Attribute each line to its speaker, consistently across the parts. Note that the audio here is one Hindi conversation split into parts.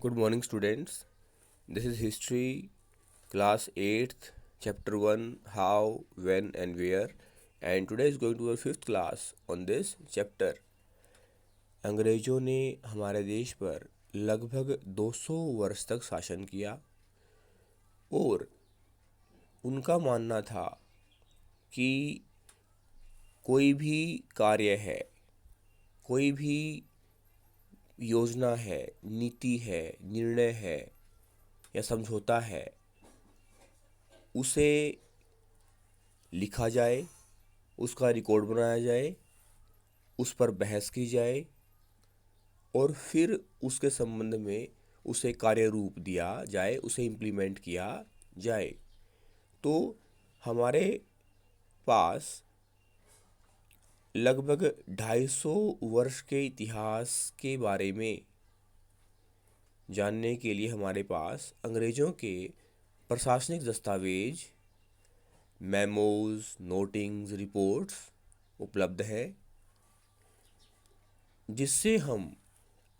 Speaker 1: Good morning, students. This is History, Class 8th, Chapter 1 How, When, and Where. And today is going to be our 5th class on this chapter. अंग्रेज़ों ने हमारे देश पर लगभग 200 वर्ष तक शासन किया और उनका मानना था कि कोई भी कार्य है, कोई भी योजना है, नीति है, निर्णय है या समझौता है, उसे लिखा जाए, उसका रिकॉर्ड बनाया जाए, उस पर बहस की जाए और फिर उसके संबंध में उसे कार्य रूप दिया जाए, उसे इम्प्लीमेंट किया जाए। तो हमारे पास लगभग 250 वर्ष के इतिहास के बारे में जानने के लिए हमारे पास अंग्रेज़ों के प्रशासनिक दस्तावेज, मेमोज, नोटिंग्स, रिपोर्ट्स उपलब्ध है, जिससे हम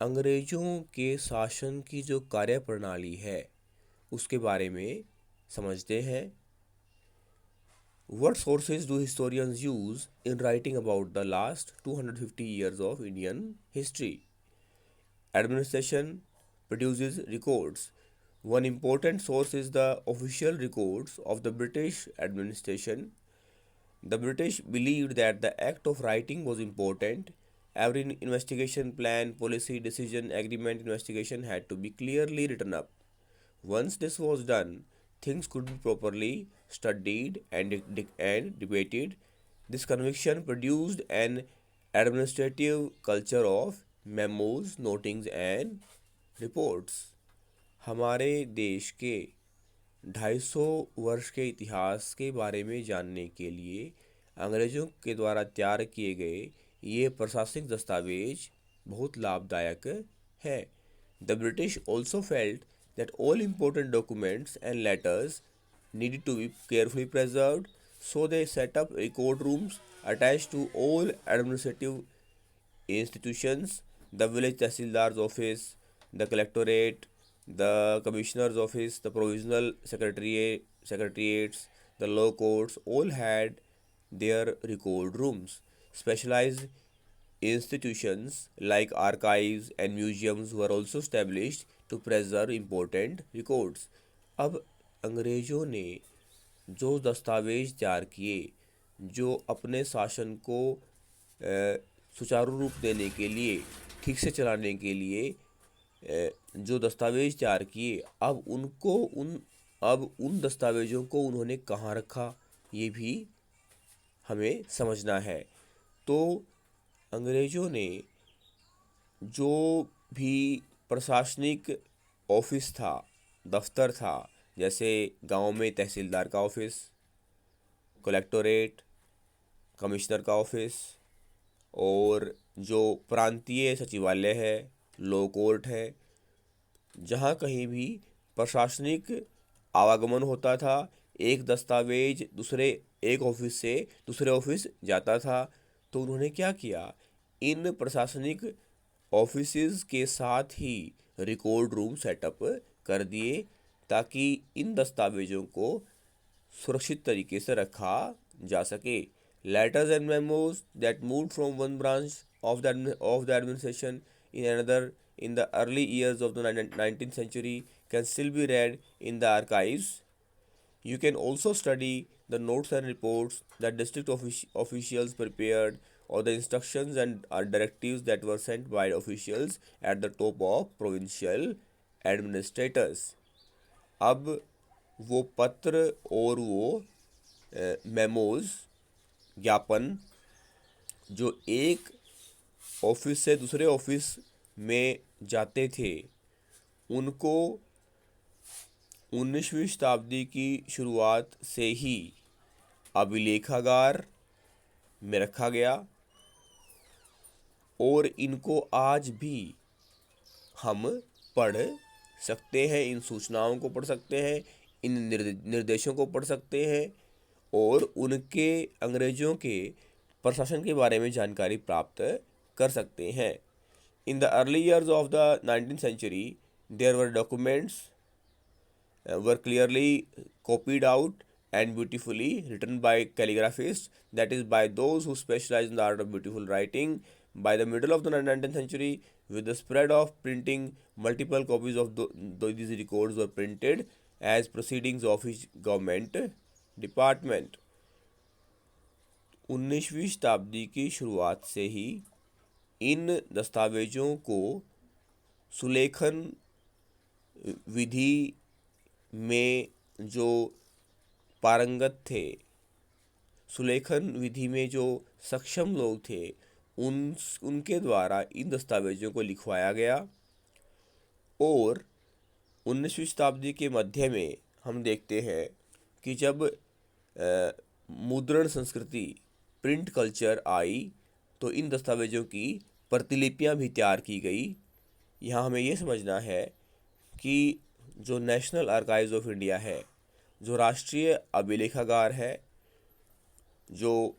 Speaker 1: अंग्रेज़ों के शासन की जो कार्यप्रणाली है उसके बारे में समझते हैं। What sources do historians use in writing about the last 250 years of Indian history? Administration produces records. One important source is the official records of the British administration. The British believed that the act of writing was important. Every investigation plan, policy, decision, agreement, investigation had to be clearly written up. Once this was done, things could be properly studied and debated. This conviction produced an administrative culture of memos, notings and reports. हमारे देश के 250 वर्ष के इतिहास के बारे में जानने के लिए अंग्रेज़ों के द्वारा तैयार किए गए ये प्रशासनिक दस्तावेज बहुत लाभदायक है। The British also felt that all important documents and letters needed to be carefully preserved, so they set up record rooms attached to all administrative institutions, the village tahsildar's office, the collectorate, the commissioner's office, the provisional secretariats, the law courts all had their record rooms. Specialized institutions like archives and museums were also established to preserve important records. अब अंग्रेज़ों ने जो दस्तावेज तैयार किए, जो अपने शासन को सुचारू रूप देने के लिए, ठीक से चलाने के लिए जो दस्तावेज तैयार किए, अब उन दस्तावेज़ों को उन्होंने कहाँ रखा, ये भी हमें समझना है। तो अंग्रेज़ों ने जो भी प्रशासनिक ऑफिस था, दफ्तर था, जैसे गांव में तहसीलदार का ऑफिस, कलेक्टोरेट, कमिश्नर का ऑफिस और जो प्रांतीय सचिवालय है, लॉ कोर्ट है, जहाँ कहीं भी प्रशासनिक आवागमन होता था, एक दस्तावेज एक ऑफिस से दूसरे ऑफिस जाता था, तो उन्होंने क्या किया, इन प्रशासनिक ऑफिसेज के साथ ही रिकॉर्ड रूम सेटअप कर दिए ताकि इन दस्तावेज़ों को सुरक्षित तरीके से रखा जा सके। Letters and memos that moved from one branch of the administration in another in the early years of the 19th century can still be read in the archives. You can also study the notes and reports that district officials prepared or the instructions and directives that were sent by officials at the top of provincial administrators. अब वो पत्र और वो मेमोज, ज्ञापन जो एक ऑफिस से दूसरे ऑफिस में जाते थे, उनको 19वीं शताब्दी की शुरुआत से ही अभिलेखागार में रखा गया और इनको आज भी हम पढ़ सकते हैं, इन सूचनाओं को पढ़ सकते हैं, इन निर्देशों को पढ़ सकते हैं और उनके अंग्रेज़ों के प्रशासन के बारे में जानकारी प्राप्त कर सकते हैं। In the early years of the 19th century, There were documents were clearly copied out and beautifully written by calligraphists, that is, by those who specialize in the art of beautiful writing. By the middle of the 19th century, with the spread of printing, multiple copies of these records were printed as proceedings of each government department. 19वीं शताब्दी की शुरुआत से ही इन दस्तावेजों को सुलेखन विधि में जो पारंगत थे, सुलेखन विधि में जो सक्षम लोग थे, उनके द्वारा इन दस्तावेजों को लिखवाया गया। और 19वीं शताब्दी के मध्य में हम देखते हैं कि जब मुद्रण संस्कृति, प्रिंट कल्चर आई, तो इन दस्तावेजों की प्रतिलिपियां भी तैयार की गई। यहाँ हमें ये समझना है कि जो नेशनल आर्काइव्स ऑफ इंडिया है, जो राष्ट्रीय अभिलेखागार है, जो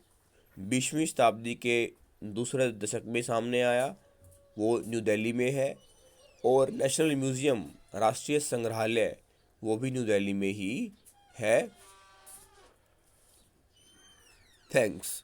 Speaker 1: 20वीं शताब्दी के दूसरे दशक में सामने आया, वो न्यू दिल्ली में है। और नेशनल म्यूज़ियम, राष्ट्रीय संग्रहालय, वो भी न्यू दिल्ली में ही है। थैंक्स।